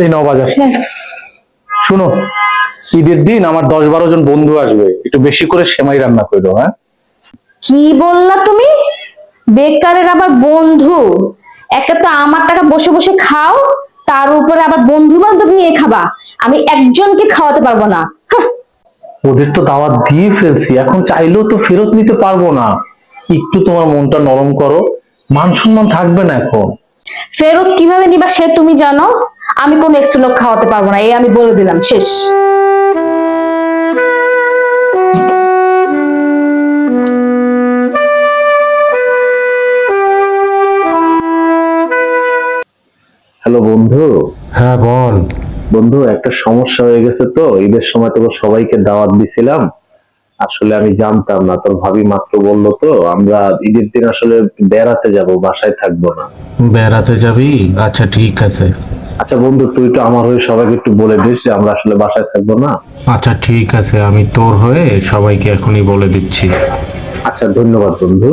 এই নাও বাজার। শুনো, ঈদের দিন আমার 10-12 জন বন্ধু আসবে, একটু বেশি করে সেমাই রান্না করো। হ্যাঁ, কি বললা তুমি? বেকারের আবার বন্ধু? একটা তো আমার টাকা বসে বসে খাও, তার উপরে আবার বন্ধু বান্ধব নিয়ে খাবা? আমি একজনকে খাওয়াতে পারবো না। হাহ, ওদের তো দাওয়াত দিয়ে ফেলছি, এখন চাইলেও তো ফেরত নিতে পারবো না। একটু তোমার মনটা নরম করো, মান সম্মান থাকবে না এখন। ফেরত কিভাবে নিবা সে তুমি জানো। আমি কোন এক্সট্রা লোক খাওয়াতে পারবো না, এই আমি বলে দিলাম, শেষ। হ্যালো বন্ধু। হ্যাঁ বল। বন্ধু, একটা সমস্যা হয়ে গেছে তো, ঈদের সময় তোকে সবাইকে দাওয়াত দিছিলাম, আসলে আমি জানতাম না, তোর ভাবি মাত্র বললো তো, আমরা ঈদের দিন আসলে বেড়াতে যাব, বাসায় থাকবো না। বেড়াতে যাবি? আচ্ছা ঠিক আছে। আচ্ছা বন্ধু, তুই তো আমার হয়ে সবাইকে একটু বলে দিস যে আমরা আসলে বাসায় থাকবো না। আচ্ছা ঠিক আছে, আমি তোর হয়ে সবাইকে এখনই বলে দিচ্ছি। আচ্ছা, ধন্যবাদ বন্ধু।